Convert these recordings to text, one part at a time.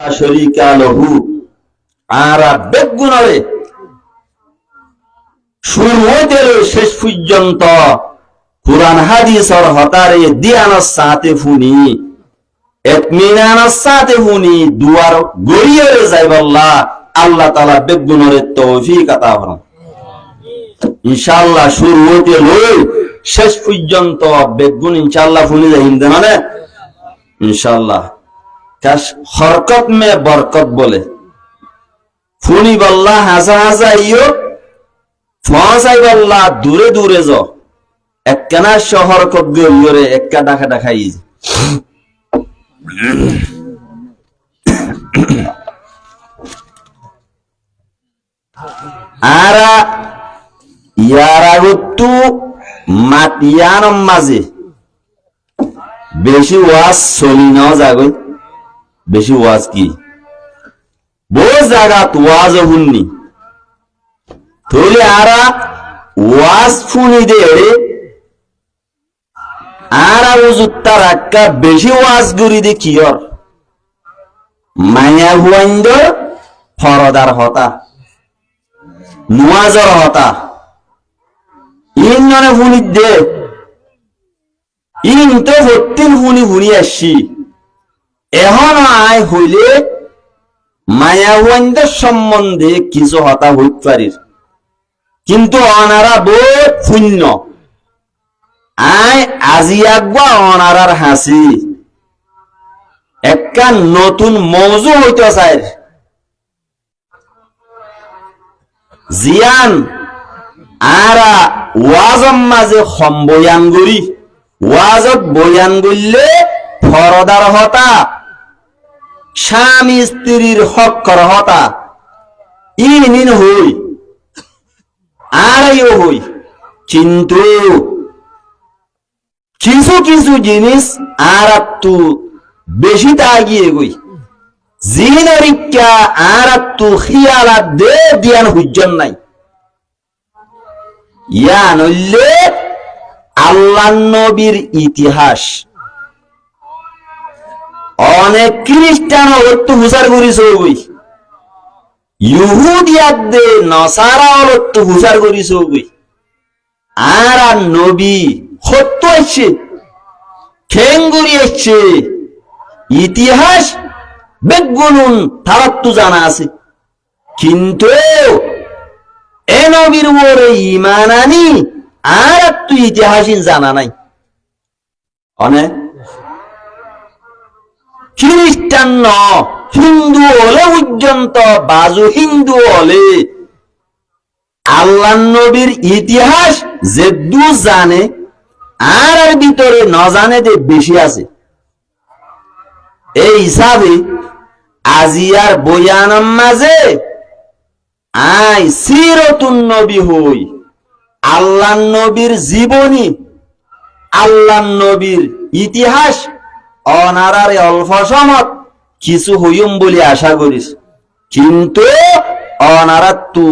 শরীকা লহু আর বেগুনরে শুরু হইতে শেষ পর্যন্ত কুরআন হাদিসের হতারে দিয়ানোর সাথে ফুনি ইতমিনানোর সাথে ফুনি দুয়ার গড়িয়ে যাইবাল্লাহ আল্লাহ তাআলা বেগুনরে তৌফিক আতা করুন ইনশাআল্লাহ। শুরু হইতে লই শেষ পর্যন্ত বেগুন ইনশাআল্লাহ ফুনি যাইম মানে ইনশাআল্লাহ। কাশ হরকত মে বরকত বলে ফুনি বল্লা হাসা হাসা ইয়ো ফসাই বল্লা দূরে দূরে যাও একখানা শহর কত গিয়ে একটা ডাকা ডাকাই আরা ইয়ারা গুত্তু মাতিয়ান মাঝে বেশি ওয়াজ চলি নাও যাগই বেশি ওয়াজ কি বহু জায়গা ওয়াজ শুননি তাহলে আরা ওয়াজ শুনি দে আরা উজুত্তা রাখা বেশি ওয়াজ করি দে কিয়র মায়া হুয়াইন্দ ফরদার হতা নুয়াজর হতা ইন ননে শুনি দে ইন তো ভর্তিন শুনি শুনি আসছি এখন আয় হইলে মায়াওয়ানদের সম্বন্ধে কিছু হতা হইতে পারির কিন্তু অনারা বহুত শূন্য আয় আজি আগবা অনারার হাসি একটা নতুন মৌজু হইতে চাই জিয়ান আরা ওয়াজম মাঝে সম্বয়ান করি ওয়াজত বয়ান করলে ফরদার হতা স্বামী স্ত্রীর হক হতা ইন হই আরও হই কিন্তু কিছু কিছু জিনিস আর একটু বেশি তাগিয়ে গই জিনরিকা আর একটু খিয়ালা দে দিয়ান হুজ্জন নাই ইয়া নইলে আল্লাহ নবীর ইতিহাস অনেক খ্রিস্টান অর্থ হুসার করিস ওই ইহুদিয়াদে নসারা অর্থ হুসার করিস ওই আর নবী সত্য আসছে খেঙ্গুরি আসছে ইতিহাস বেগুনুন তার তো জানা আছে কিন্তু এ নবীর উপরে ঈমান আনি আর একটু ইতিহাসই জানা নাই অনেক খ্রিস্টান হিন্দু হলে পর্যন্ত বাজু হিন্দু হলে আল্লাহ নবীর ইতিহাস যেদু জানে আর ভিতরে ন জানে যে বেশি আছে এই হিসাবে আজিয়ার বয়ান মাঝে আই সিরতুন নবী হই আল্লাহ নবীর জীবনী আল্লাহ নবীর ইতিহাস অনারারে অল্প সমত কিছু হইম বলে আশা করিস কিন্তু অনারা তু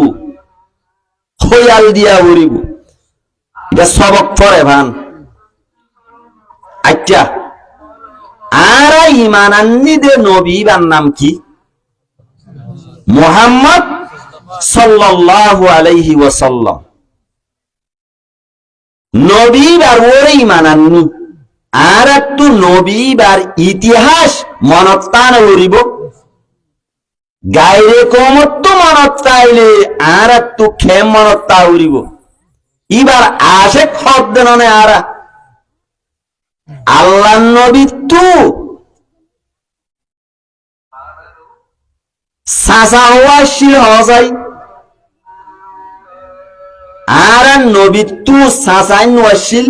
খয়াল দিয়া উড়িব এটা সবক পরে ভান আচ্ছা আর ঈমান আননি দে নবী বান নাম কি মুহাম্মদ সাল্লাল্লাহু আলাইহি ওয়াসাল্লাম নবী বার ওরে ঈমান আননি আর একটু নবী বার ইতিহাস মনত টান উড়িব গাইরে কমত মনত চাইলে আর একটু খেম মনত তা উড়িব এবার আসে শব্দ ননে আর আল্লাহ নবী তু সাসা হওয়া শিল হসাই আর নবী তু সাসাই নোয়াশিল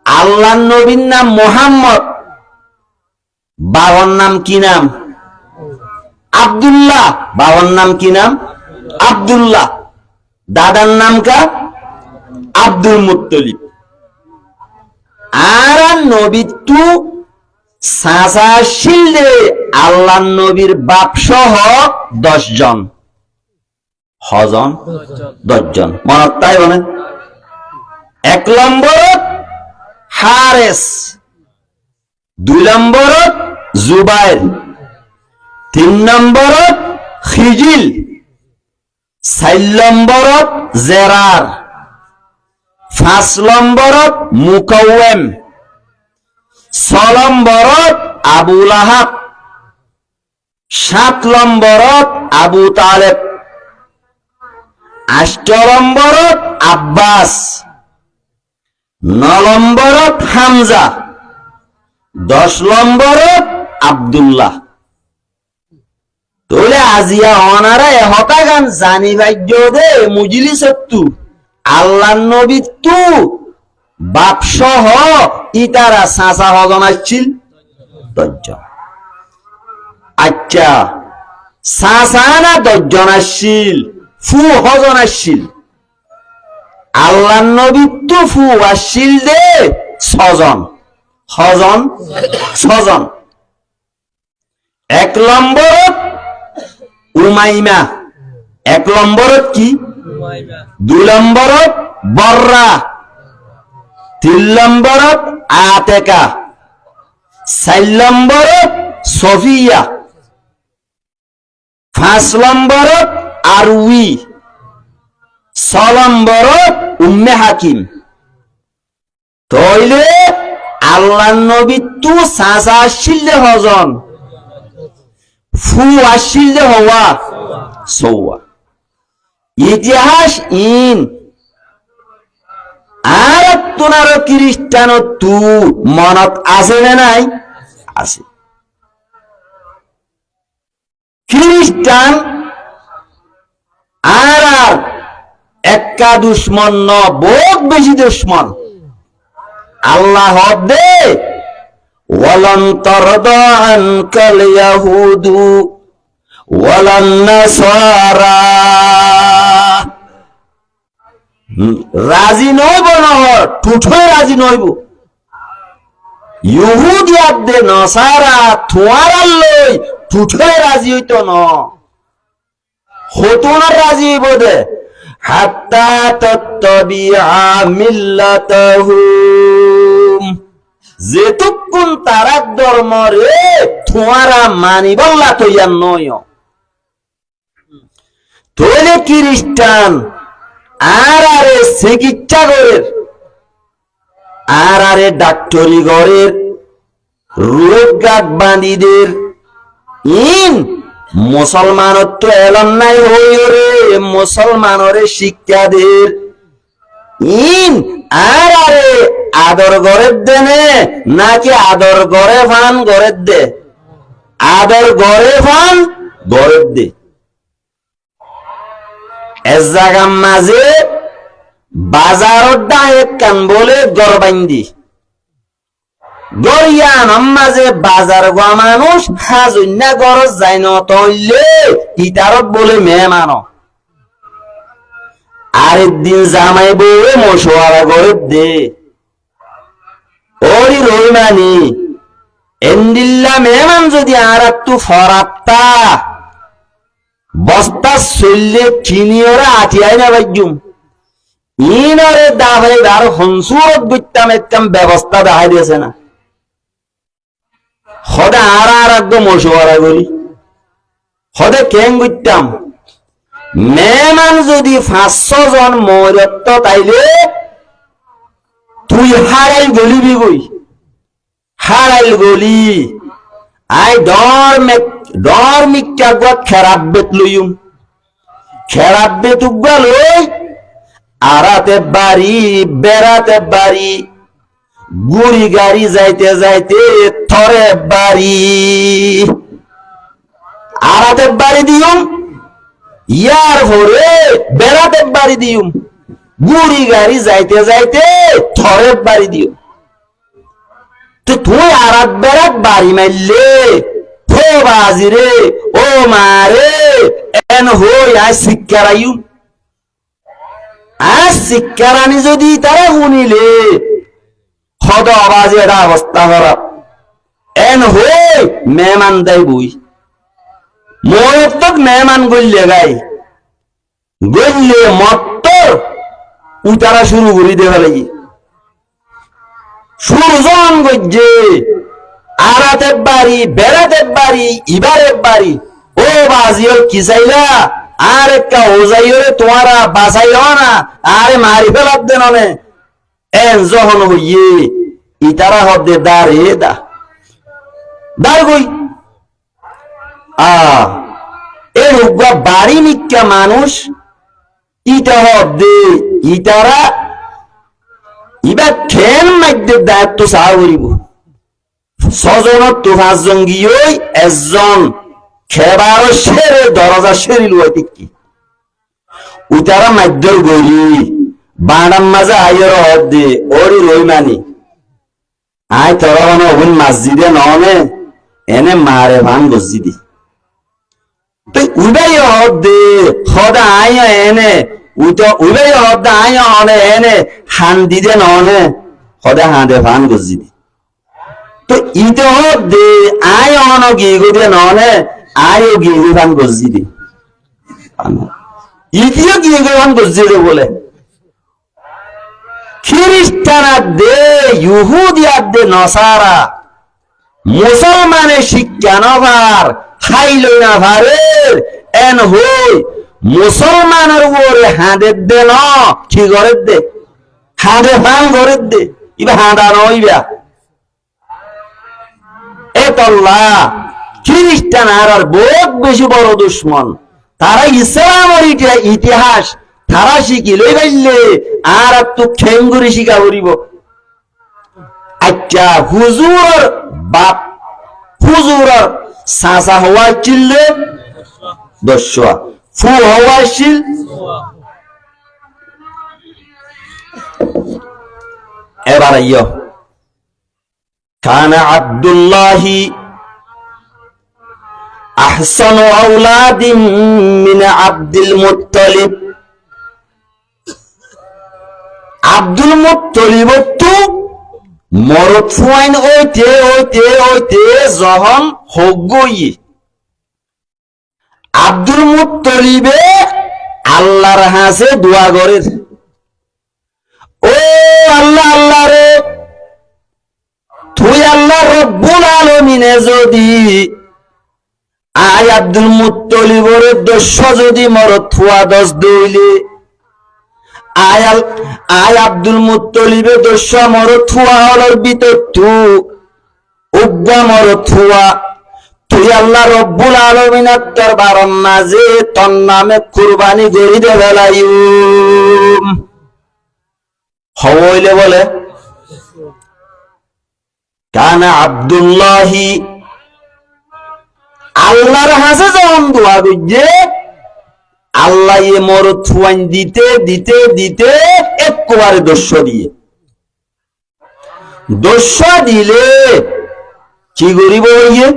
আল্লাহ নবীর নাম মোহাম্মদ বাবার নাম কি নাম আব্দুল্লাহ বাবার নাম কি নাম আব্দুল্লাহ দাদার নাম কা আব্দুল মুত্তলিব আর নবী তু সাসা শিলে আল্লাহ নবীর বাপ সহ 10 জন হজন 10 জন মনত তাই বলে 1 নম্বর হারেস 2 নম্বর জুবাইর 3 নম্বৰত খিজিল, 4 নম্বৰত জেৰাৰ, 5 নম্বৰত মুকাওৱেম, 6 নম্বৰত আবু লাহাব, 7 নম্বৰত আবু তালেব, 8 নম্বৰত আব্বাস, 9 নম্বৰত হামজা, 10 নম্বৰত আব্দুল্লাহ। তোলে আজিয়া অনারা এহতা গান জানি ভাগ্য দে মুজিলি সত্তু আল্লাহ নবী তু বাপসহ ইতারা সাঁচা হজন আসছিল দশজন। আচ্ছা সাঁচা না 10 জন আসছিল, ফু হজন আসছিল। আল্লাহ নবী তু ফু আসছিল দে 6 জন, হজন 6 জন। 1 নম্বৰত উমাইমা, 1 নম্বৰত কি? 2 নম্বৰত বর্রা, 3 নম্বৰত আতেকা, 4 নম্বৰত সফিয়া, 5 নম্বৰত আরউই, 6 নম্বৰত উম্মে হাকিম। তইলে আল্লাহ নবী তু সাঁচা আসছিল হজন, ফু আসছিল হওয়া সৌয়া। ইতিহাস ইন আর তোনার খ্রিস্টান তু মনত আছে না নাই? আছে। খ্রিস্টান আর একা দুশ্মন ন, বহুত বেশি দুশ্মন। আল্লাহ দে ওয়ালান তারদা আনকাল ইয়াহুদু ওয়ালান নাসারা, রাজি নইব নহর ঠুঠই রাজি নইব। ইহুদিয়াত দে নসারা থুয়ারার লই ঠুঠই রাজি হইতো ন, হতুনার রাজি হইব দে হাত্তা তাত্তাবিআ মিল্লাতাহুম, যেতুকুন তারাক ধর্ম রে থুয়ারা মানিবল্লা তৈয়ার নয়। তৈলে খ্রিস্টান আর আরে চিকিৎসা গড়ের, আর আরে ডাক্তারি গড়ের, রোগ গাট বাঁধিদের ইন মুসলমানত্ব এলন নাই হইও রে, মুসলমানরে শিক্ষা দের ইন আর আরে আদর গড়ের দেনে নাকি আদর গড়ে ফান গড়ের দে, আদর গড়ে ফান গড়ের দে। এস জায়গা মাঝে বাজারত ডাইরেক কান বলে গড় বাইন্দি গড়িয়ান মাঝে বাজার গোয়া মানুষ হাজন্যা গড় যায় ন, তইলে ইতারত বলে মেহমান। আরেক দিন জামাই বউরে মশওয়ারা গড়ে দে, ওরি রইমানি এন্দিল্লা মেহমান যদি আর একটু ফরাত্তা বস্তা চললে চিনি ওরা আটিয়াই না বাইজুম ইনরে দাভাই আর হনসুরত গইতাম একদম ব্যবস্থা দেখাই দিয়েছে না। হদে আর একদম মশওয়ারা করি, হদে কেন গইতাম মেহমান যদি 500 জন মরত তাইলে তুই হারাইল গলিবি গই, হারাইল গলি আই ডর মিক্কা গা খেরাব বেত লইম, খেরাব বেত উগা লই আরাতে বাড়ি বেড়াতে বাড়ি, গুড়ি গাড়ি যাইতে যাইতে থরে বাড়ি, আরাতে বাড়ি দিউম ইয়ার ভরে বেড়াতে বাড়ি দিউম, গুড়ি গাড়ি যাইতে যাইতে থরে বাড়ি দিও। তো তুই আরাত বেড়াত বাড়ি মারলে হো বাজি রে ও মারে এন হই আজ শিক্ষারাইম, আজ শিক্ষারানি যদি তারা শুনিলে হদ আবাজ এটা অবস্থা খারাপ। এন হই মেহমান দেয় বই মত মেহমান গইলে গাই গইলে মত্তর উতারা শুরু করি দেওয়া লাগি। সুরজন গজ্জে আরাতে বাড়ি বেড়াতে বাড়ি ইবারে বাড়ি ও বাজিও কি চাইলা আর একটা ওজাইও তোমারা বাঁচাইও না আরে মারি ফেলার দেন অনে এন যখন হইয়ে ইতারা হদে দাঁড়ে দাঁড় কই এ হুগা বাড়ি মিক্কা মানুষ ইটা হদে ইতারা ইবা ঠেন মাইতে দায়িত্ব চাওয়া করিব ছজনত তো পাঁচজন গিয়েই একজন খেবার সেরে দরজা সেরিল কি উতারা মাধ্যর গরি বাড়ার মাঝে আইয়ের হদে ওরি রই মানি আয় তোরা মানে ওগুন মসজিদে ননে এনে মারে ভান মসজিদে তুই উবাই হদে সদা আয় এনে উবাই হদে আয় অনে এনে হান দিদে ননে সদা হাঁদে ভান মসজিদে তো ইতে হদে আয় অন গিয়ে দে ননে আয় গিয়ে ভান মসজিদে ইতিও গিয়ে ভান মসজিদে বলে খ্রিস্টানাদে ইহুদিয়াদে নসারা মুসলমানে শিক্ষা নভার খাইল না ভারের এন হই মুসলমানের উপরে হাঁদের দে ন কি করে দে হাঁদে ভাঙ করে দে ইবা হাঁদা নইবা এতল্লা খ্রিস্টান আর বহুত বেশি বড় দুশ্মন তারা ইসলামের ইতিহাস তারা শিখিলই পাইলে আর তো খেঙ্গুরি শিখা করিব আচ্ছা হুজুর বাপ হুজুর সাসা হওয়া চিল্লে 10 ফু হওয়া ছিল এবার আইয়ো কানা আব্দুল্লাহি আহসানু আওলাদিন মিন আব্দুল মুত্তালিব আব্দুল মুত্তালিব তো মরদ ফুয়াইন ওইতে যখন হোক গই আব্দুল মুত্তালিবে আল্লাহর হাসে দোয়া করে ও আল্লাহ আল্লাহ রে তুই আল্লাহ রব্বুল আলামিনে যদি আয় আব্দুল মুত্তালিবর দোষ যদি মরদ ফুয়া দোষ দইলে আয় আব্দুল মুত্তালিবে দোষ মরদ ফুয়া হলোর ভিতর তু উগ্গা মরদ ফুয়া তুই আল্লাহ রব্বুল আলামিনের দরবারের মাঝে তোর নামে কুরবানি করি দে ফেলাইম হইলে বলে কানা আব্দুল্লাহি আল্লাহর হাসে যখন দোয়া করছে আল্লাহ এ মরদ ফুয়াইন দিতে দিতে দিতে একবারে দোষ দিয়ে দোষ দিলে কি করিব হইয়ে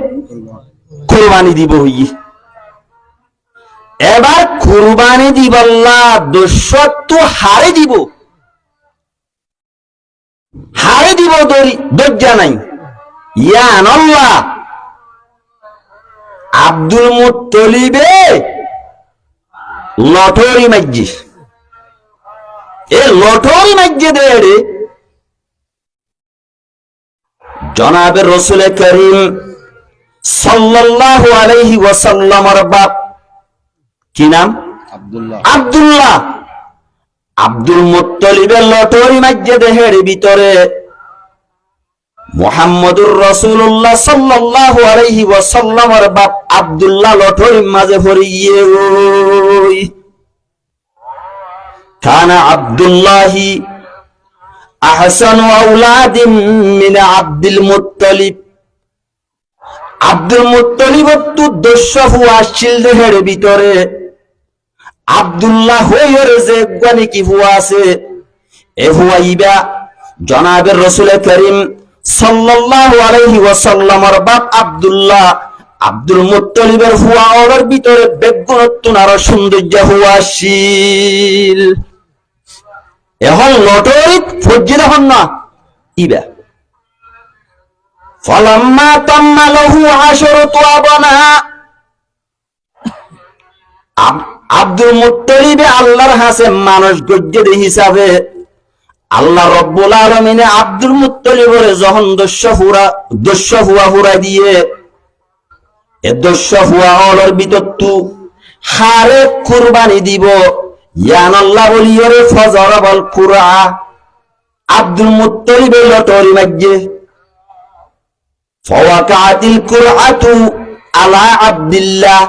কুরবানি দিব হইয়ে এবার কুরবানি দিব আল্লাহ দোষ তো হারে দিব দরজা নাই ইয়ান আল্লাহ আব্দুল মুত্তালিবে লটরি মাজ্জি এ লটরি মাজ্জি দে রে জনাবে রাসূল করিম সাল্লাল্লাহু আলাইহি ওয়াসাল্লামের বাপ কি নাম আব্দুল্লাহ আব্দুল মুত্তালিবের লটরি মাজ্জি দেহের ভিতরে মুহাম্মদুর রাসূলুল্লাহ সাল্লাল্লাহু আলাইহি ওয়াসাল্লামের বাপ আব্দুল্লাহ লটরির মাঝে পড়িয়ে ওই কানা আব্দুল্লাহি আহসানু আওলাদিন মিন আব্দুল মুত্তালিব আব্দুল মুত্তালিব তো দশফু আসছিল দেহের ভিতরে আব্দুল্লাহ হইর যে গানি কি হুয়া আছে এ হুয়াইবা জনাবের রাসূল করিম সাল্লাল্লাহু আলাইহি ওয়াসাল্লামের বাপ আব্দুল্লাহ আব্দুল মুত্তালিবের হুয়া ওর ভিতরে বেগুনত্ব আর সৌন্দর্য হুয়া ছিল এখন লটরি ফজ্জি দেখুন না ইবা ফালাম্মা তাম্মা লাহু আশরাতু আবানা আব্দুল মুত্তালিবে আল্লাহর হাসে মানুষ গজ্জে হিসাবে আল্লাহ রব্বুল আলামিনে আব্দুল মুত্তালিবের যখন দস্য হুয়া দিয়ে এ দস্য হুয়া হলর বিতত্তু হারে কুরবানি দিব ইয়ান আল্লাহ বলিয়রে ফজর বল কুরআ আব্দুল মুত্তালিবের লটরি মাঝে ফাওয়াকাতিল কুরআতু আলা আব্দুল্লাহ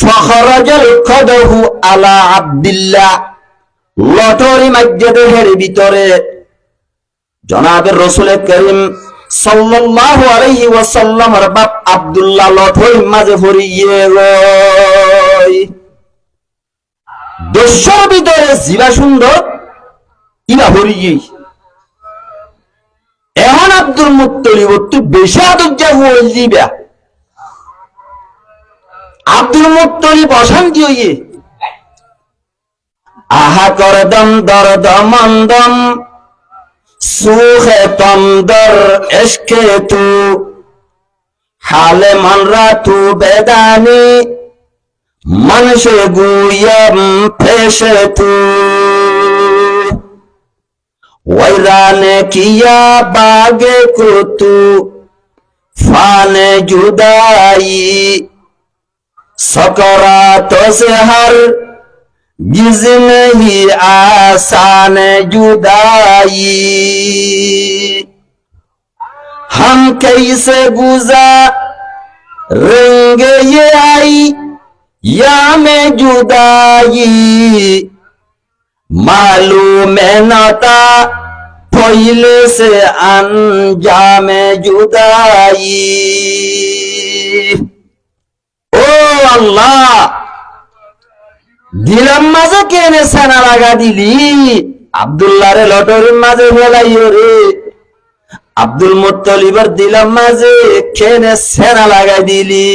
ফখরাজাল কদহু আলা আব্দুল্লাহ লটরি মাঝের ভিতরে জনাবে রাসূল করিম সাল্লাল্লাহু আলাইহি ওয়াসাল্লামের বাপ আব্দুল্লাহ লটরি মাঝে পড়িয়ে গই দশর ভিতরে জিবা সুন্দর ইবা পড়িয়ে এখন আব্দুল মুত্তালিব তো বেশি আদব হয়ে দিবা আব্দুল মুত্তালিব অশান্তি হইয়ে আহা কর দম দর দমন্দম সুখে তম দর এশকে তু হালে মনরা তু বেদানি মনসে গুয়ম ফেসে তু वैराने किया बागे को तू फाने जुदाई सकरातों से हर गिज नहीं आसान जुदाई हम कैसे गुजारेंगे ये आई या में जुदाई मालूम नता पहले से अंजाम जुदाई ओ अल्लाह दिलम माजे केने सेना लगा दिली আব্দুল্লাহ রে লটরির মাঝে ফেলাইও রে আব্দুল মুত্তালিবের দিলম মাঝে কেনে সেনা লাগাই দিলি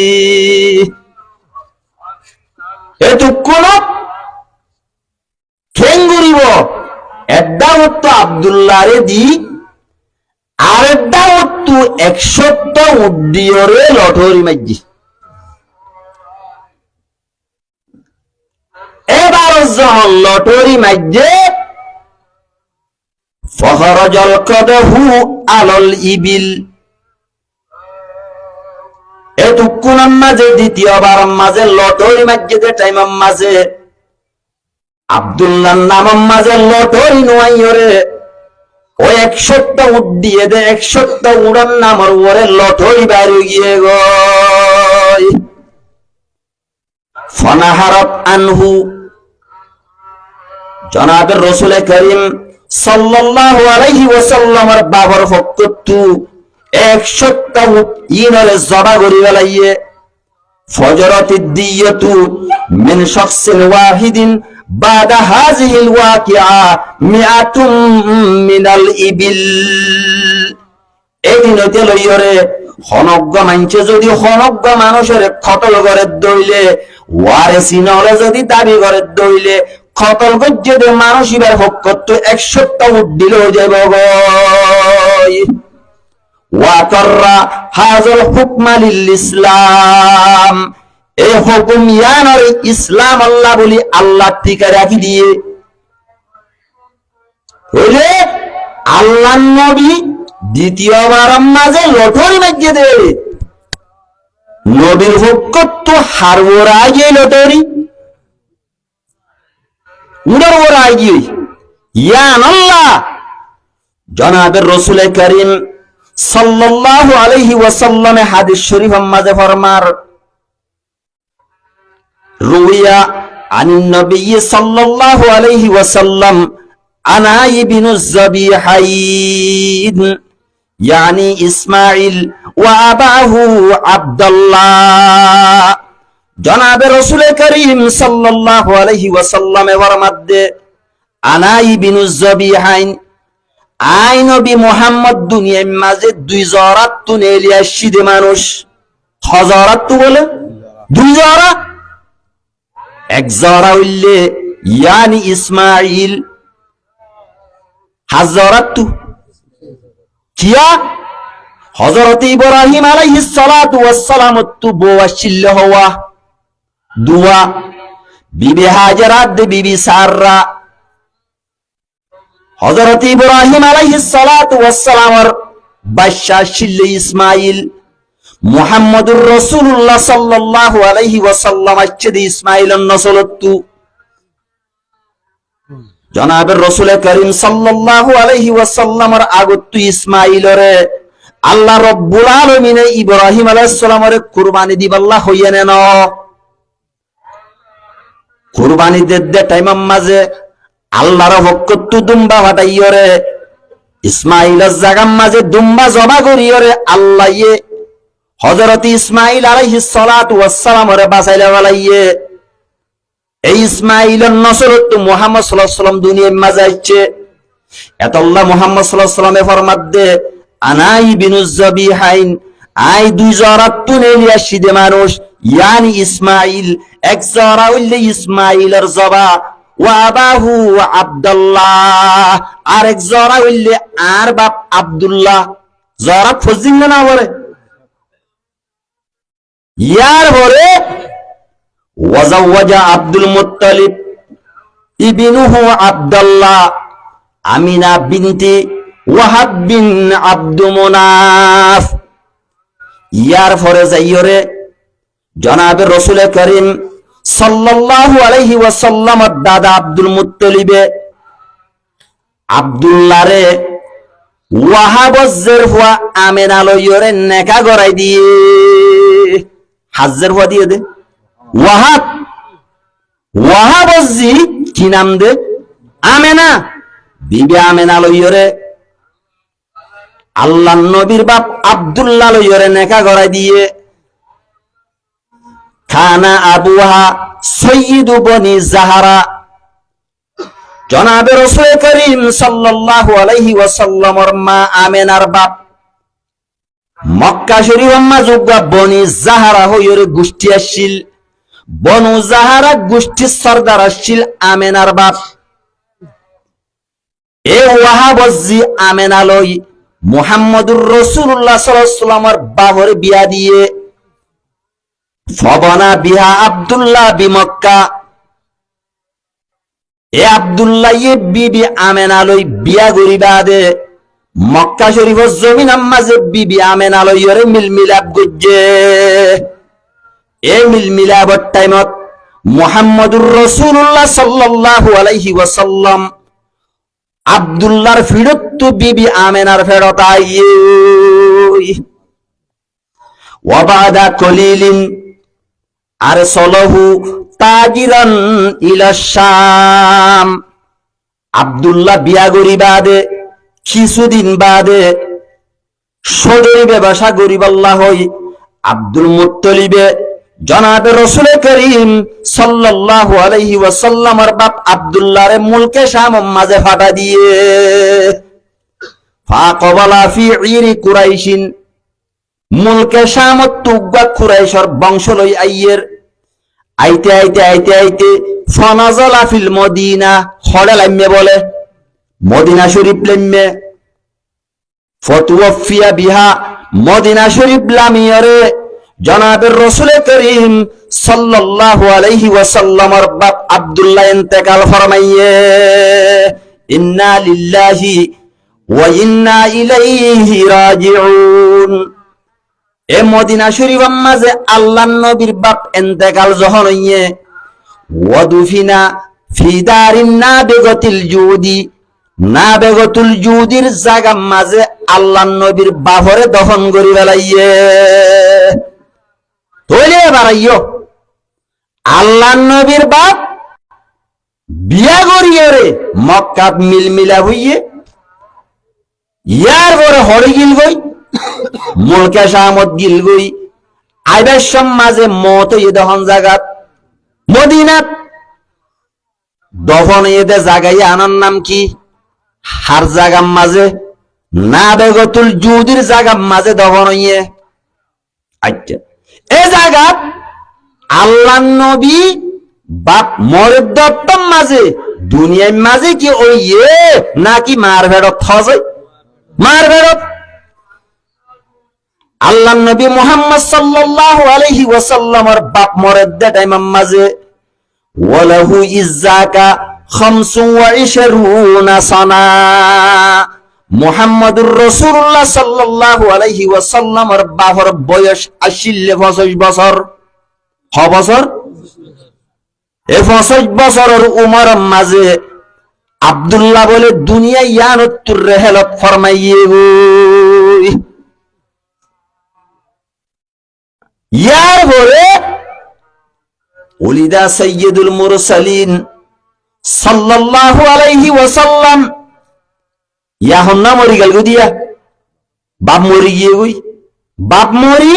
এতক্ষণ খেঙ্গুরিব একটা উত্তু আব্দুল্লাহ রে দি আর একটা উত্তু 100টা উড্ডিয়রে লটরি মাঝি এবার যখন লটরি মাঝে ফখরজল কদহু আলল ইবিল এতক্ষণের মাঝে দ্বিতীয়বার মাঝে লটরি মাঝে যে টাইমের মাঝে আব্দুল্লাহ নাম মাঝে লটরি নোয়াইরে ও 100টা উঠ দিয়ে দে 100টা উড়ার নামর ওরে লটরি বাইরে গিয়ে গই ফনাহারত আনহু জনাবে রাসূল করিম সাল্লাল্লাহু আলাইহি ওয়াসাল্লামের বাবার ফকতু 100টা উট ইনরে জবা করি বেলাইয়ে ফজরাতিদ দিয়াতু মিন শাখসিন ওয়াহিদিন বাদা হাযিহিল ওয়াকিআ মিআতুম মিনাল ইবিল এদিন হইতে লইরে হনজ্ঞ মানছে যদি হনজ্ঞ মানুষের কতল করে দইলে ওয়ারেসি নলে যদি দাবি করে দইলে কতল গজ্জে দে মানুষ ইবার হকত 100টা উট দিল যাইব গই ওয়া কররা হাযাল হুকমা লিল ইসলাম এই হুকুম ইয়ানর ইসলাম আল্লাহ বলি আল্লাহ ঠিক রাখি দিয়ে হইলে আল্লাহর নবী দ্বিতীয়বার মাঝে লটরি মাঝে দে নবীর হুকুম তো হারওরা গিয়ে লটরি উড়ার ওরা গিয়ে ইয়ান আল্লাহ জনাবে রাসূল করিম সাল্লাল্লাহু আলাইহি ওয়াসাল্লামে হাদিস শরীফ মাঝে ফরমার রুইয়া আনিন নবী সাল্লাল্লাহু আলাইহি ওয়াসাল্লাম আনা ইবনুজ যাবিহাইন ইয়ানি ইসমাঈল ওয়া আবাহু আব্দুল্লাহ জনাবে রাসূল করিম সাল্লাল্লাহু আলাইহি ওয়াসাল্লামে ফরমাদে আনা ইবনুজ যাবিহাইন আই নবী মুহাম্মদ দুনিয়ার মাঝে 2 জরাত তুনে এলিয়াসি দে মানুষ হযরাত তু বলে 2 জরা এক জরা হইলে ইয়ানি ইসমাঈল হাজারাত তু কিয়া হযরত ইব্রাহিম আলাইহিস সালাতু ওয়াস সালাম তু বওয়াশিল হওয়া দুয়া বিবি হাজারাত দে বিবি সাররা হযরত ইব্রাহিম আলাইহিস সালাতু ওয়াস সালামের বাদশা ছিল ইসমাইল, মুহাম্মদুর রাসূলুল্লাহ সাল্লাল্লাহু আলাইহি ওয়াসাল্লাম আছে ইসমাইলের নসলতু জনাবের রাসূল করিম সাল্লাল্লাহু আলাইহি ওয়াসাল্লামের আগত ইসমাইলরে আল্লাহ রাব্বুল আলামিন ইব্রাহিম আলাইহিস সালামের কুরবানি দিবাল্লাহ হইয়া নেন। কুরবানি দে টাইম মাঝে আল্লাহর হকত দুম্বা ফাটাইয়রে ইসমাইলের জায়গার মাঝে দুম্বা জবা করিয়রে আল্লাহ হযরত ইসমাইল আলাইহিস সালাতু ওয়াস সালামরে বাঁচাইলা বলাইয়ে এই ইসমাইলের নসরত মুহাম্মদ সাল্লাল্লাহু আলাইহি ওয়াসাল্লাম দুনিয়ার মাঝে আইছে। এত আল্লাহ মুহাম্মদ সাল্লাল্লাহু আলাইহি ওয়াসাল্লামে ফরমাত দে আনাই বিনুজ যাবিহাইন, আই দুই জরাত তুনে লিয়াসি দে মানুষ, ইয়ানি ইসমাইল এক জরা হইলে ইসমাইলের জবা, ওয়া আবাহু আব্দুল্লাহ আর এক জরা হইলে আর বাপ আব্দুল্লাহ। জরা ফজিল না বলে ইয়ার পরে ওয়াজাওয়াজা আব্দুল মুত্তালিব ইবনুহু আব্দুল্লাহ আমিনা বিনতি ওয়াহাব বিন আব্দু মুনাফ। ইয়ার পরে যাইয়রে জনাবে রাসূল করিম সাল্লাল্লাহু আলাইহি ওয়াসাল্লামের দাদা আব্দুল মুত্তালিবে আব্দুল্লাহরে ওয়াহাবজের হুয়া আমেনা লইয়রে নেকা গড়াই দিয়ে হাজ্জের হুয়া দিয়ে দে ওয়াহাব ওয়াহাবজি কি নাম দে আমেনা, বিবি আমেনা লইয়রে আল্লাহ নবীর বাপ আব্দুল্লাহ লইয়রে নেকা গড়াই দিয়ে খানা আবুহা সৈয়দু বনি জাহারা। জনাবে রাসূল করিম সাল্লাল্লাহু আলাইহি ওয়াসাল্লামের মা আমেনার বাপ মক্কা শরীফের মাঝে বনি জাহারা হইরে গোষ্ঠী আসছিল। বনু জাহারা গোষ্ঠীর সর্দার আসছিল আমেনার বাপ। এ ওয়াহাবজি আমেনা লই মুহাম্মদুর রাসূলুল্লাহ সাল্লাল্লাহু আলাইহি ওয়াসাল্লামের বাহরে বিয়া দিয়ে ফবনা বিহা আব্দুল্লাহ বিমক্কা। এ আব্দুল্লাহ ইয়ে বিবি আমেনা লই বিয়া গরিবা দে মক্কা শরীফের জমিন মাঝে বিবি আমেনা লইরে মিল মিলাপ গজ্জে। এ মিল মিলাপের টাইমত মুহাম্মদুর রাসূলুল্লাহ সাল্লাল্লাহু আলাইহি ওয়াসাল্লাম আব্দুল্লাহর ফিরত বিবি আমেনার ফেরত আইয়ে। ওয়া বাদা কলিলিন আরসালাহু তাজিরান ইলা শাম। আব্দুল্লাহ বিয়া গরি বাদে কিছুদিন বাদে সদরি ব্যবসা গরিবাল্লাহ হই আব্দুল মুত্তালিবে জনাবে রাসূল করিম সাল্লাল্লাহু আলাইহি ওয়াসাল্লামের বাপ আব্দুল্লাহরে মুলকে শাম মাঝে ফাটা দিয়ে ফাকবালা ফি ইরি কুরাইশিন মুলকে শামত তুগা কুরাইশর বংশ লই আইয়ের আইতে আইতে আইতে আইতে ফনাজালা ফিল মদিনা হড়ে লাইমে বলে মদিনা শরীফ লাইমে ফতুওয়াফিয়া বিহা মদিনা শরীফ লামিয়রে জনাবের রাসূল করিম সাল্লাল্লাহু আলাইহি ওয়াসাল্লামের বাপ আব্দুল্লাহ ইন্তেকাল ফরমাইয়ে। ইন্না লিল্লাহি ওয়া ইন্না ইলাইহি রাজিউন। এ মদিনা শরীফের মাঝে আল্লাহর নবীর বাপ ইন্তেকাল যখন হইয়ে ওয়াদুফিনা ফি দারিন নাবিগাতিল জুদি, নাবিগাতুল জুদির জায়গা মাঝে আল্লাহর নবীর বাপরে দফন করি বেলাইয়ে। তোলে বাড়াইও আল্লাহর নবীর বাপ বিয়া করিয়ে রে মক্কাত মিলমিলা হইয়ে ইয়ার পরে হরি গিল গই মুলকে শামত গিল গই আইবার মাঝে মত হইয়ে দহন জাগাত মদিনাত দফন এদে জাগাইয়া আনার নাম কি হার জাগার মাঝে নাবিগাতুল জুদির জাগার মাঝে দফন হইয়ে। আচ্ছা এ জাগাত আল্লাহর নবী বাপ মরের দত্তম মাঝে দুনিয়ার মাঝে কি ওইয়ে নাকি মার ভেড়ত থজে মার ভেড়ত আল্লাহর নবী মুহাম্মদ সাল্লাল্লাহু আলাইহি ওয়াসাল্লামের বাপ মরের দে টাইম মাঝে ওয়ালাহু ইজ্জাকা 25 সানা। মুহাম্মদুর রাসূলুল্লাহ সাল্লাল্লাহু আলাইহি ওয়াসাল্লামের বাবার বয়স 25 বছর। ক বছর? এই 25 বছরের উমরের মাঝে আব্দুল্লাহ বলে দুনিয়া ইয়ানত্তুর রেহেলত ফরমাইয়ে গো। ইয়ার পরে উলিদা সাইয়্যিদুল মুরসালিন সাল্লাল্লাহু আলাইহি ওয়াসাল্লাম। ইয়া হন্না মরি গেল গো দিয়া, বাপ মরি গিয়ে গই, বাপ মরি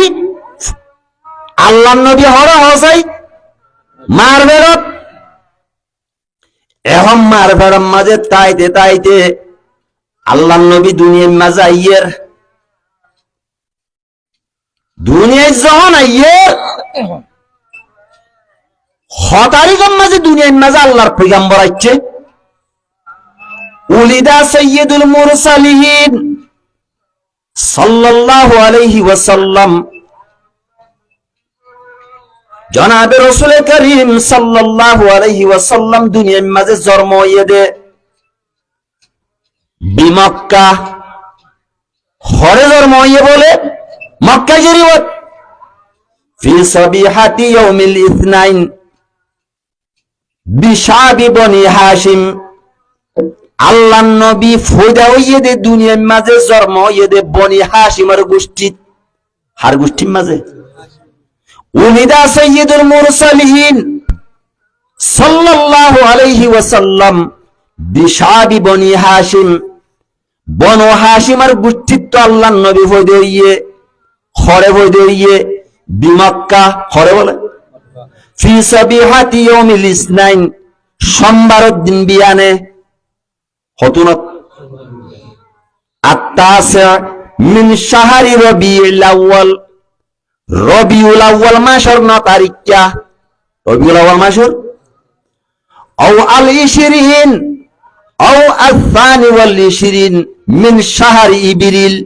আল্লাহর নবী হর হসাই মার বেরত। এখন মার বেড়ার মাঝে তাইতে তাইতে আল্লাহর নবী দুনিয়ার মাঝে আইয়ের। দুনিয়ায় যখন আইয়ের হতারিগম মাঝে দুনিয়ার মাঝে আল্লাহর পয়গম্বর আইছে। উলিদা সাইয়্যিদুল মুরসালিন সাল্লাল্লাহু আলাইহি ওয়াসাল্লাম। জনাবে রাসূল করিম সাল্লাল্লাহু আলাইহি ওয়াসাল্লাম দুনিয়ার মাঝে জন্ম হইয়ে দে বিমক্কা। হরে জন্ম হইয়ে বলে মক্কা শরীফত ফি সাবিহাতি ইয়াউমিল ইসনাইন বিশাবি বনি হাশিম। আল্লাহর নবী ফয়দা হইয়ে দে দুনিয়ার মাঝে জন্ম হইয়ে দে বনি হাশিমের গোষ্ঠী। হার গোষ্ঠীর মাঝে উলিদা সাইয়্যিদুল মুরসালিন সাল্লাল্লাহু আলাইহি ওয়াসাল্লাম বিশাবি বনি হাশিম। বনু হাশিমের গোষ্ঠীত্ব আল্লাহর নবী ফয়দা হইয়ে খরে ফয়দা হইয়ে বিমক্কা। খরে বলে ফি সাবিহাতি ইয়াউমিল ইসনাইন সোমবারের দিন বিয়ানে হতুনত আত্তাসা মিন শাহরি রবিউল আউয়াল। রবিউল আউয়াল মাসের 9 তারিখা। রবিউল আউয়াল মাসের আও আল 20 আও আল-থানি ওয়াল 20 মিন শাহরি ইবরিল।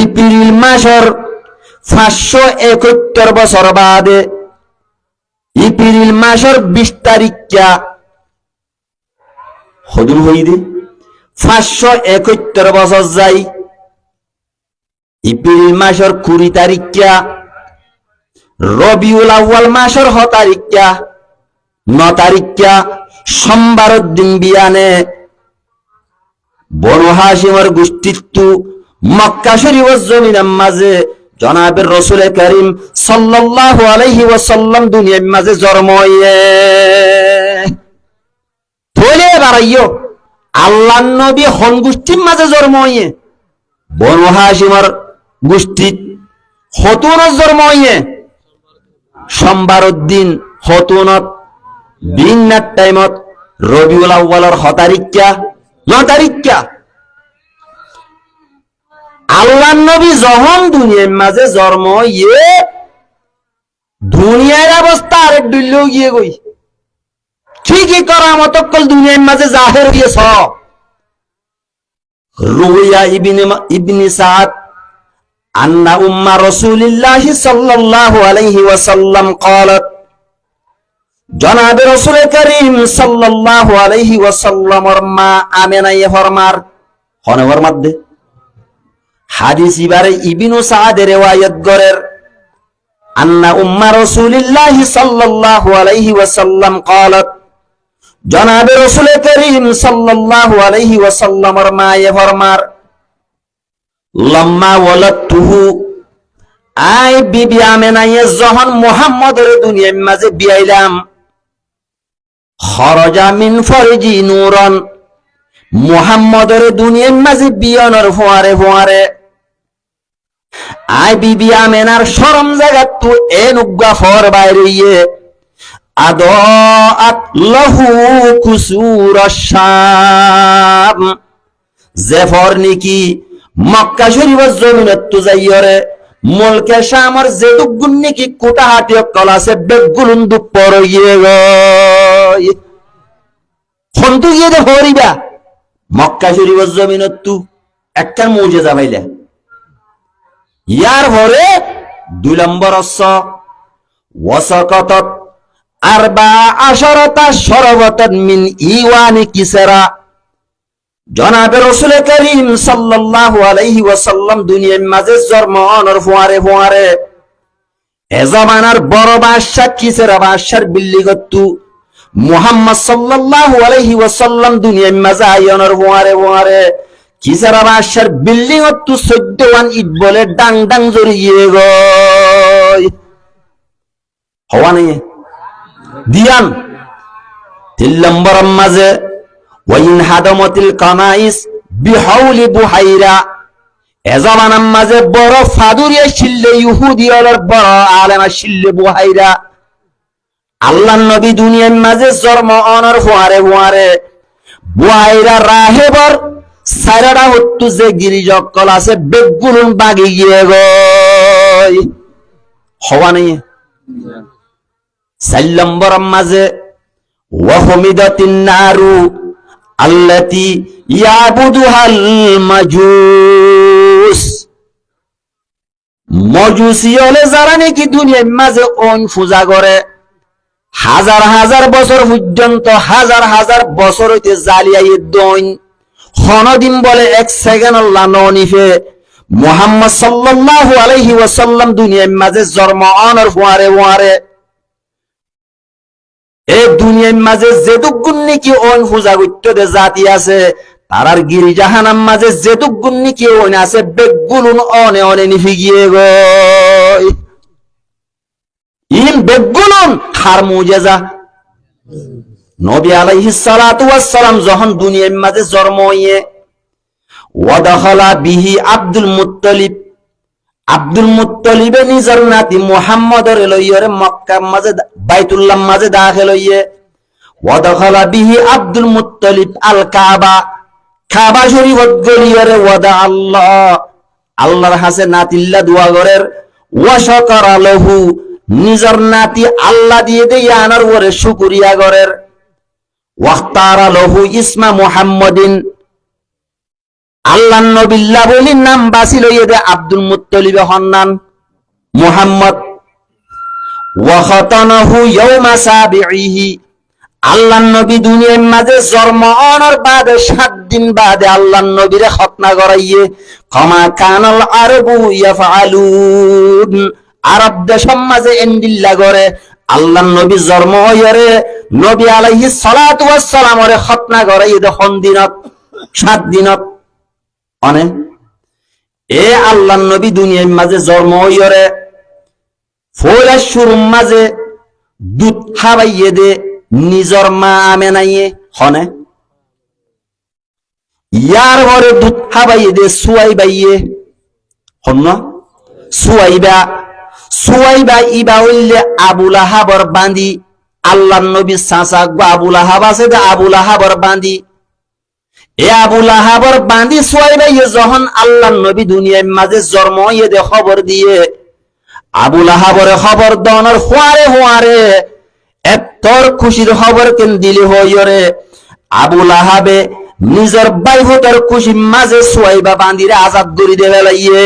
ইবরিল মাসের 571 বছর বাদে ইবরিল মাসের 20 তারিখা হদুল হইদে 571 বছর যাই। ইবরিল মাসের 20 তারিখা রবিউল আউয়াল মাসের 9 তারিখা 9 তারিখা সোমবারের দিন বিয়ানে বনু হাশিমের গোষ্ঠীত্ব মক্কা শরীফের জমিনের মাঝে জনাবে রাসূল করিম সাল্লাল্লাহু আলাইহি ওয়াসাল্লাম দুনিয়ার মাঝে জন্ম হইয়ে তোলে বাড়াইও। আল্লাহর নবী হন গোষ্ঠীর মাঝে জন্ম হইয়ে বনু হাশিমের গোষ্ঠী হতুনত জন্ম হইয়ে সোমবারের দিন হতুনত বিন্নার টাইমত রবিউল আউয়ালের 9 তারিখা 9 তারিখা আল্লাহর নবী যখন দুনিয়ার মাঝে জন্ম হইয়ে দুনিয়ার অবস্থা আরেক দুইলেও গিয়ে গই ঠিকই করা মত কল দুনিয়ার মাঝে জাহের হইয়েছ। রুয়া ইবনে সাদ আন্না উম্মা রাসূলিল্লাহি সাল্লাল্লাহু আলাইহি ওয়াসাল্লাম قالت। জনাবে রাসূল করিম সাল্লাল্লাহু আলাইহি ওয়াসাল্লামের মা আমেনা ফরমার হনওয়ার মধ্যে হাদিস ইবারে ইবনু সাদের রিওয়ায়াত করের আন্না উম্মা রাসূলিল্লাহি সাল্লাল্লাহু আলাইহি ওয়াসাল্লাম قالت। জনাবে রাসূল করিম সাল্লাল্লাহু আলাইহি ওয়াসাল্লামের মা ফরমার লাম্মা ওয়ালাদতুহু। আই বিবি আমেনা যখন মুহাম্মদের দুনিয়ার মাঝে বিয়াইলাম খরজা মিন ফরজি নূরন। মুহাম্মদের দুনিয়ার মাঝে বিয়ানোর ফোয়ারে ফোয়ারে আই বিবি আমেনার শরম জায়গা তো এনুগা ফর বাইরে আদাত লাহু কুসুর শাম। যে ফর নিকি মক্কা শরীফের জমিনত তো যাইরে মুলকে শামর যে দুগুন নিকি কোটা হাটিও কলাসে বেগুলুন দুপর গিয়ে গয় ফন্তু গিয়ে দে হরিবা মক্কা শরীফের জমিনত তু একটা মুজিজা পাইলা। ইয়ার পরে 2 নম্বর ওয়াসাকাতাত আরবা আশারাতা শরবতান মিন ইওয়ানি কিসরা। জনাবে রাসূল করিম সাল্লাল্লাহু আলাইহি ওয়াসাল্লাম দুনিয়ার মাঝে জন্ম অনর ফোয়ারে ফোয়ারে এ জামানার বড় বাদশা কিসরা বাদশার বিল্লি গত্তু মুহাম্মদ সাল্লাল্লাহু আলাইহি ওয়াসাল্লাম দুনিয়ার মাঝে আয়নর ফোয়ারে ফোয়ারে কিসরা বাদশার বিল্লি গত্তু 14 ওয়ান ইট বলে ডাং ডাং জড়িয়ে গয় হওয়া নেই দিয়ান 3 নম্বর মাঝে ওয়াইন হাদামাতিল কানাইস বিহাউলি বুহাইরা এ জামানার মাঝে বড় ফাদুরিয়া শিল্লে ইহুদি হলার বড় আলেমা শিল্লে বুহাইরা। আল্লাহর নবী দুনিয়ার মাঝে জন্ম অনর ফোয়ারে ফোয়ারে বুহাইরা রাহেবর সাইরাডা হত্তু যে গিরিজকল আছে বেগুলুন বাগি গিয়ে গয় হওয়া নেই 4 নম্বর মাঝে ওয়াহমিদাতিন নারু আল্লাতি ইয়াবুদুহাল মাজুস। মজুসি হলে যারা নাকি দুনিয়ার মাঝে অন পূজা করে হাজার হাজার বছর পর্যন্ত হাজার হাজার বছর হইতে জ্বালিয়াই দইন হনদিন বলে 1 সেকেন্ড আল্লাহ ননিফে মুহাম্মদ সাল্লাল্লাহু আলাইহি ওয়াসাল্লাম দুনিয়ার মাঝে জন্ম অনর ফোয়ারে ফোয়ারে এই দুনিয়ার মাঝে যেটুকুন নাকি অন পূজা করতে জাতি আছে তারার গিরিজাহানার মাঝে যেটুকুন নাকি অন আছে বেগুলুন অনে অনে নিফি গিয়ে গয় ইন বেগুলুন খার মুজেজা। নবী আলাইহিস সালাতু ওয়াস সালাম যখন দুনিয়ার মাঝে জন্ম হইয়ে ওয়াদাখালা বিহি আব্দুল মুত্তালিব আব্দুল মুত্তালিবে নিজের নাতি মুহাম্মদের লইয়রে মক্কার মাঝে বাইতুল্লাহ মাঝে দাখিল হইয়ে ওয়াদাখালা বিহি আব্দুল মুত্তালিব আল কাবা কাবা শরীফত গলিয়রে ওয়াদা আল্লাহ আল্লাহর হাসে নাতিল্লাহ দোয়া করের ওয়া শাকারা লাহু নিজের নাতি আল্লাহ দিয়ে দেই আনার ওরে শুকরিয়া করের ওয়াখতারা লাহু ইসমা মুহাম্মাদিন আল্লাহ নবিল্লাহ বলি নাম বাসি লইয়ে দে আব্দুল মুত্তালিব হন্নান মুহাম্মদ ওয়া খাতানাহু ইয়াউমা সাবিহি আল্লাহ নবী দুনিয়ার মাঝে জন্ম অনর বাদে 7 দিন বাদে আল্লাহ নবীরে খতনা করাইয়ে কমা কানাল আরবু ইয়াফআলুন আরব দেশের মাঝে এন্ডিল্লা করে আল্লাহ নবী জন্ম হইরে নবী আলাইহিস সালাতু ওয়াস সালাম ওরে খতনা করাইয়ে দখন দিনত 7 দিনত অনে এ আল্লাহ নবী দুনিয়ার মাঝে জন্ম হইরে ফোলা শুরুর মাঝে দুধ খাওয়াইয়ে দে নিজর মা আমেনাইয়ে হনে ইয়ার ঘরে দুধ খাওয়াইয়ে দে সুয়াইবাইয়ে হন সুয়াইবা সুয়াইবা ইবা হইলে আবুল আহাবর বাঁধি আল্লাহ নবী চাচা আবুল আহাব আছে দে আবুল আহাবর বাঁধি এ আবুল আহাবর বাঁধি সুয়াইবাইয়ে যখন আল্লাহ নবী দুনিয়ার মাঝে জন্ম হইয়ে দে খবর দিয়ে আবুল আহাবরে খবর দনর হোয়ারে হোয়ারে এতর খুশির খবর কেন দিলি হইরে আবুল আহাবে নিজের বাইহতর খুশি মাঝে সুয়াইবা বাঁধিরে আজাদ করি দেবে লাইয়ে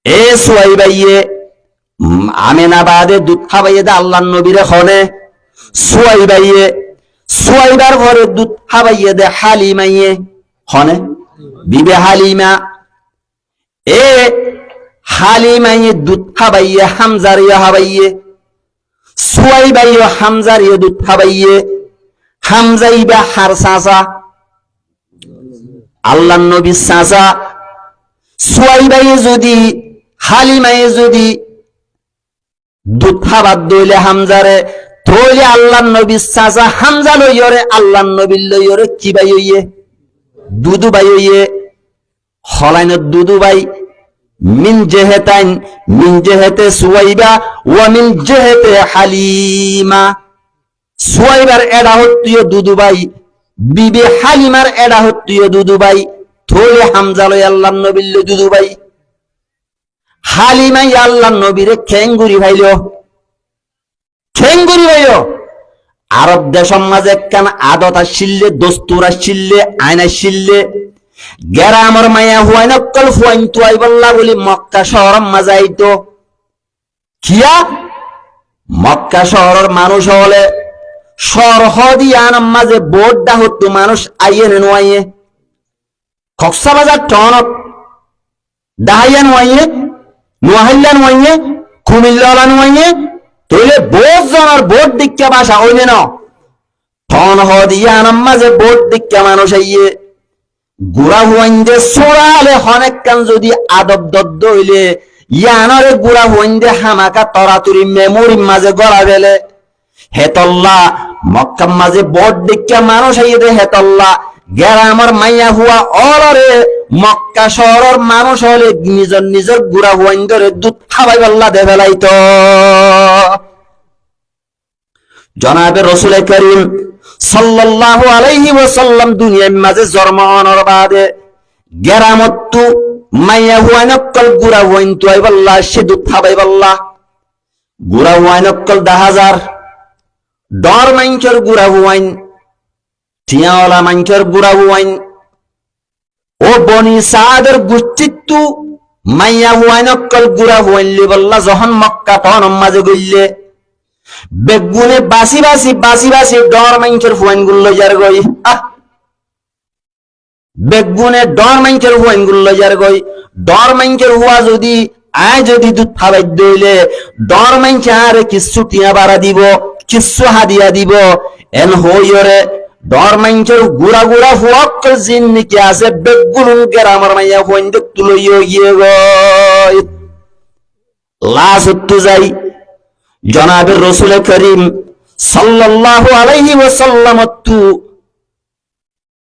এ সুয়াইবাইয়ে আমেনাবাদে দুধ খাওয়াইয়ে দে আল্লাহ নবীরে খনে সুয়াইবাইয়ে সুয়াইবার ঘরে দুধ খাওয়াইয়ে দে হালিমাইয়ে খনে বিবে হালিমা এ হালিমাইয়ে দুধ খাওয়াইয়ে হামজারিয়া খাওয়াইয়ে সুয়াইবাইয়ে হামজারিয়ে দুধ খাওয়াইয়ে হামজাইবা হার চাচা আল্লাহ নবী চাচা সুয়াইবাইয়ে যদি হালিমাইয়ে যদি দুধ খাবার দইলে হামজারে তইলে আল্লাহ নবী চাচা হামজা লইয়রে আল্লাহ নবী লইয়রে কি বাই হইয়ে দুদু বাই হইয়ে হলাইনত দুদু বাই মিন জেহেতাইন মিন জেহেতে সুয়াইবা ওয়া মিন জেহেতে হালিমা সুয়াইবার এডা হত্তিও দুদু by Bibi হালিমার এডা হত্তিও Dudu by তইলে Hamza লই আল্লাহ নবী লই দুদু বাই হালিমাই আল্লাহ নবীরে খেঙ্গুরি ভাইল খেঙ্গুরি ভাইল আরব দেশের মাঝে একখান আদত আসিল্লে দস্তুর আসিল্লে আইন আসিল্লে গেরামর মায়া হুয়াই নকল ফুয়াইন তুয়াই বল্লা বলি মক্কা শহর মাঝে আইতো কিয়া মক্কা শহরের মানুষ হলে সরহদিয়ান মাঝে বোট দাহত মানুষ আইয়ে নোয়াইয়ে কক্সবাজার টনত দাহাইয়া নোয়াইয়ে নোয়াহিল্লা নোয়াইয়ে কুমিল্লা নোয়াইয়ে তইলে বোট জনের বোট দিক্কা বাসা হইলে ন টন হদিয়ান মাঝে বোট দিক্কা মানুষ আইয়ে গুড়া হুয়াইন্দে সোড়ালে হনেক কান যদি আদব দদ্দ হইলে ইয়ানরে গুড়া হুয়াইন্দে হামাকা তরাতুরি মেমোরি মাঝে গড়া বেলে হেতল্লা মক্কার মাঝে বড় দিক্কা মানুষ আইয়ে হেতল্লা গ্রামের মাইয়া হুয়া অলরে মক্কা শহরের মানুষ হলে নিজের নিজের গুড়া হুয়াইন্দরে দুধ খাবাই বল্লা দে বেলাইতো জনাবে রাসূল করিম সাল্লাল্লাহু আলাইহি ওয়াসাল্লাম দুনিয়ার মাঝে জন্ম হওয়ার বাদে গেরামত্তু মাইয়া হুয়াইনকল গুড়া হুয়াইন তুই বল্লা সে দুধ খাবাই বল্লা গুড়া হুয়াইনকল 10000 ডর মাইনচর গুড়া হুয়াইন টিয়াওয়ালা মাইনচর গুড়া হুয়াইন ও বনি সাদের গুষ্টিত্তু মাইয়া হুয়াইনকল গুড়া হুয়াইনলি বল্লা যখন মক্কা তখন মাঝে গইলে বেগুনে বাসি বাসি বাসি বাসি ডর মাইনচের ফুয়াইন গুল্লো যার গই বেগুনে ডর মাইনচের ফুয়াইন গুল্লো যার গই ডর মাইনচের হুয়া যদি আয় যদি দুধ খাবাই দইলে ডর মাইনচে আরে কিছু টিয়া বাড়া দিব কিছু হাদিয়া দিব এন হইরে ডর মাইনচের গুড়া গুড়া হুয়াক জিন্নি কি আছে বেগুন গ্রামের মাইয়া ফুয়াইন দে তুলইও গিয়ে গই লাশ উত্তু যাই জনাবে রাসূল করিম সাল্লাল্লাহু আলাইহি ওয়াসাল্লাম তু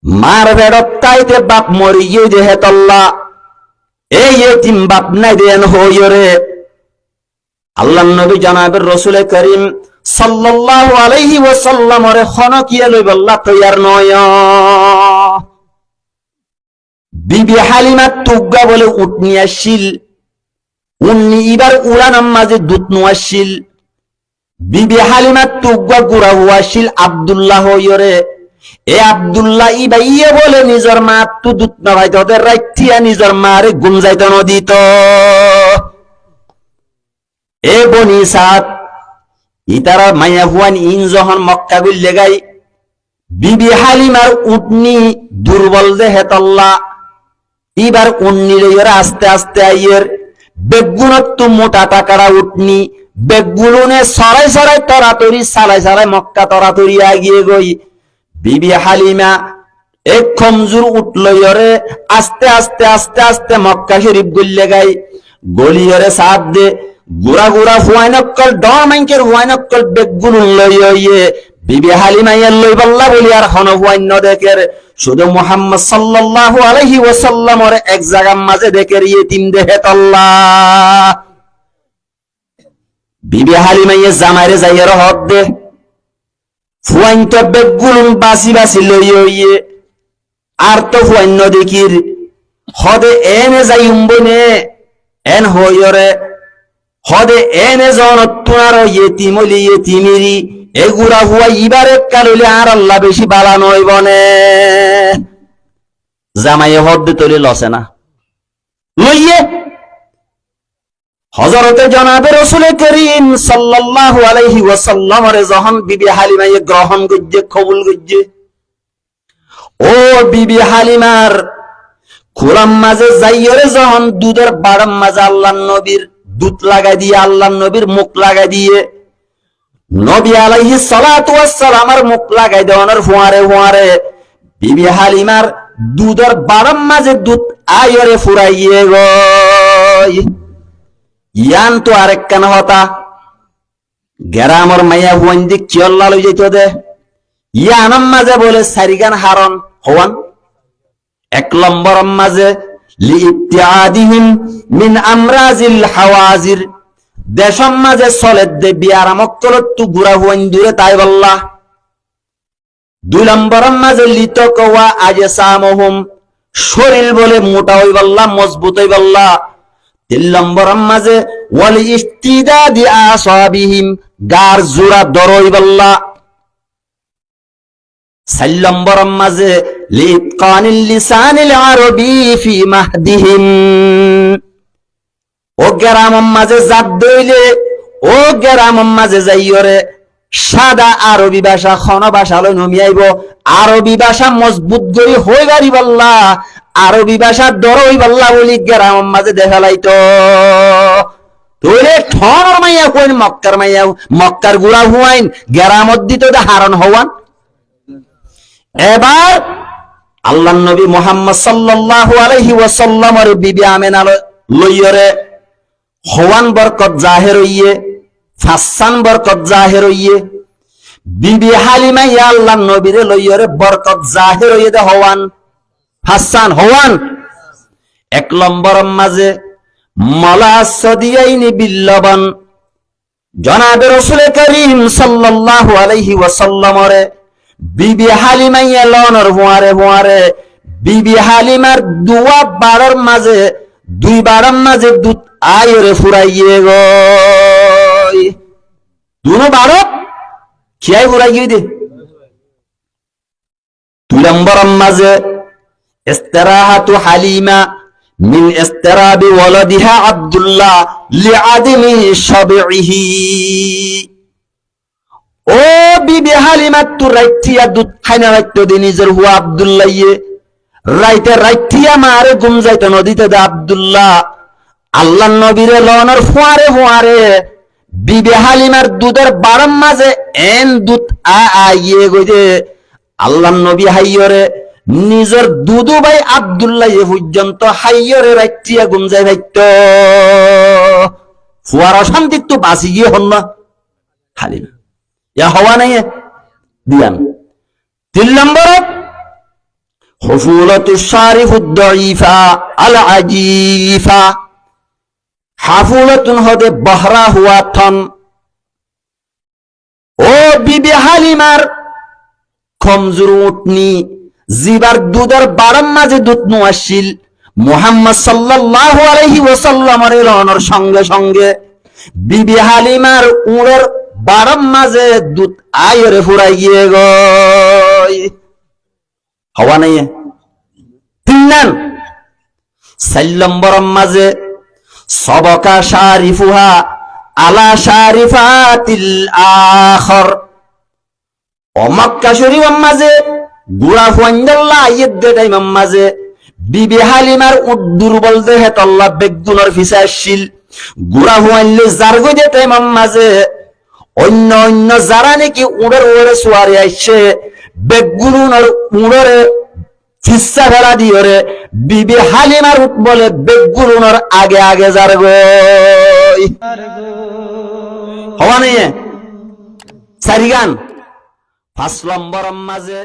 মার বেড়তাইতে বাপ মরিয়ে দে হেতল্লা এই এতিম বাপ নাই দেন হইরে আল্লাহর নবী জনাবে রাসূল করিম সাল্লাল্লাহু আলাইহি ওয়াসাল্লাম রে খনকিয়ে লইবল্লা তৈয়ার নয় বিবি হালিমা তুগা বলে উটনি আসিল উন্নি ইবার উড়ানাম মাঝে দুধ নোয়াসিল বিবি হালিমা তুগা গুড়া হুয়াসিল আব্দুল্লাহ হইরে এ আব্দুল্লাহ ইবাইয়ে বলে নিজের মা তু দুধ না ভাই তোদের রাইতিয়া নিজের মারে গুম যাইতে নদিত এ বনি সাত ইতারা মাইয়া হুয়ান ইন যখন মক্কা গুল্লে গাই বিবি হালিমার উটনি দুর্বল দে হেতল্লা এবার উন্নি লইরা আস্তে আস্তে আইয়ের বেগুনত মোটা টাকারা উঠনি বেগুনে সরাই সরাই তরাতরি সালাই সালাই মক্কা তরাতরি আগিয়ে গই বিবি হালিমা এক খমজুর উঠলইরে আস্তে আস্তে আস্তে আস্তে মক্কা শরীফ গল্লে গাই গলিয়রে সাথ দে গুড়া গুড়া হুয়াইনকল ডর মাইকের হুয়াইনকল বেগুন লইয়ে বিবি হালিমা লই বল্লা বলি আর হন হুয়াইন দেখের শুধু মুহাম্মদ সাল্লাল্লাহু আলাইহি ওয়াসাল্লামের এক জায়গার মাঝে দেখের ইতিম দেহে তল্লা বিবি হালিমা জামাইরে যাইয়ের হক দে ফুয়াইন তো বেগুন বাসি বাসি লইয়ে আর তো ফুয়াইন দেখির হদে এনে যাই উম্বনে এন হইরে হদে এনে জন তুনার ইতিমলি ইতিমিরি এগুড়া হুয়া ইবারে কাললে আর আল্লাহ বেশি বালা নয় বনে জামাইয়ে হদ্দে তলি লসে না লইয়ে হযরতে জনাবে রাসূল করিম সাল্লাল্লাহু আলাইহি ওয়াসাল্লাম রে যখন বিবি হালিমায়ে গ্রহণ গজ্জে কবুল গজ্জে ও বিবি হালিমার খুরাম মাঝে যাইরে যখন দুধের বাড়াম মাঝে আল্লাহর নবীর দুধ লাগাই দিয়ে আল্লাহর নবীর মুখ লাগাই দিয়ে নবী আলাইহিস সালাতু ওয়াস সালামের মুখ লাগাই দেওয়ানোর ফুয়ারে ফুয়ারে বিবি হালিমার দুধের বাড়াম মাঝে দুধ আয়রে ফুরাইয়ে গই ইয়ান তো আরেক কান হতা গ্রামের মাইয়া হুয়াইন দি কিয়ল্লা লই যাইতো দে ইয়ানাম মাঝে বলে সারিগান হারন হওয়ান এক নম্বর মাঝে লিইবতিআদিহিম মিন আমরাজিল হাওয়াজির দেশম মাঝে চলে দে বিয়ার মক্কলত তু গুড়া হুয়াইন দূরে তাই বল্লা দুই নম্বর মাঝে লিতকওয়া আজসামহুম শরীর বলে মোটা হই বল্লা মজবুত হই বল্লা তিন নম্বর মাঝে ওয়াল ইস্তিদাদি আসাবিহিম গার জোড়া দরই বল্লা চার নম্বর মাঝে লিতকানিল লিসানিল আরবি ফি মাহদিহিম ও গ্রাম মাঝে জাত দইলে ও গ্রাম মাঝে যাইয়রে সাদা আরবি ভাষা খন ভাষা লই নমিয়াইব আরবি ভাষা মজবুত করি হই গাড়ি বল্লা আরবি ভাষা দর হই বল্লা বলি গ্রাম মাঝে দেখালাইতো তোরে ঠনর মাইয়া কইন মক্কার গুড়া হুয়াইন গ্রামত দিত হারণ হওয়ান এবার আল্লাহর নবী মুহাম্মদ সাল্লাল্লাহু আলাইহি ওয়াসাল্লামের বিবি আমেনা লইয়রে হওয়ান বরকত জাহের হইয়ে ফাসান বরকত জাহের হইয়ে বিবি হালিমা ইয়া আল্লাহর নবীরে লইয়রে বরকত জাহের হইয়ে দে হওয়ান ফাসান হওয়ান এক নম্বর মাঝে মালা সদিয়াইনি বিল্লাবান জনাবে রাসূল করিম সাল্লাল্লাহু আলাইহি ওয়াসাল্লামরে বিবি হালিমা ইয়া লনর হুয়ারে বিবি হালিমার দুয়া বারর মাঝে দুই বারর মাঝে দুধ আয়রে ফুরাইয়ে গই দুনো বারত খিয়াই ফুরাইয়ে দে দুই নম্বর মাঝে ইস্তিরাহাতু হালিমা মিন ইস্তিরাবি ওয়ালাদিহা আব্দুল্লাহ লিআদমি শাবইহি ও বিবি হালিমা তু রাইতিয়া দুধ খাইনা রাইতো দি নিজের হুয়া আব্দুল্লাহ ইয়ে রাইতে রাইতিয়া মারে ঘুম যাইতো নদীতে দে আব্দুল্লাহ আল্লাহর নবীরে লওয়ানোর ফুয়ারে বিবি হালিমার দুধের বারম মাঝে এন দুধ আইয়ে গইতে আল্লাহর নবী হাইয়রে নিজের দুদু ভাই আব্দুল্লাহ এ পর্যন্ত হাইয়রে রাইতিয়া ঘুম যাই ভাইতো ফুয়ার অশান্তি তো বাঁচি গিয়ে হন না হালিমা ইয়া হওয়া নাই দিয়ান তিন নম্বর হুফুলাতু শারিফুদ দাঈফা আল আজিফা হাফুলাতুন হদে বহরা হুয়া থন ও বিবি হালিমার খমজুর উটনি জিবার দুধের বারম মাঝে দুধ নোয়াশিল মুহাম্মদ সাল্লাল্লাহু আলাইহি ওয়াসাল্লামের লওয়ানোর সঙ্গে সঙ্গে বিবি হালিমার উড়ের বারম মাঝে দুধ আয়রে ফুরাই গিয়ে গই হওয়া নাই তিন নম্বর মাঝে সবকা শারিফুহা আলা শারিফাতিল আখর ও মক্কা শরীফ মাঝে গুড়া ফুয়াইন্দাল্লাহ আইয়ের দে টাইম মাঝে বিবি হালিমার উট দুর্বল দেহে তল্লা বেগুনের ফিসা আসছিল গুড়া ফুয়াইলে জারগো দে টাইম মাঝে অন্য যারা নাকি উড়ের ওড়ে সোয়ারে আসছে বেগুনের উড়রে ফিসা ফেলা দিয়রে বিবি হালিমার উট বলে বেগুনের আগে জারগো হওয়া নেই সারিগান 5 নম্বর মাঝে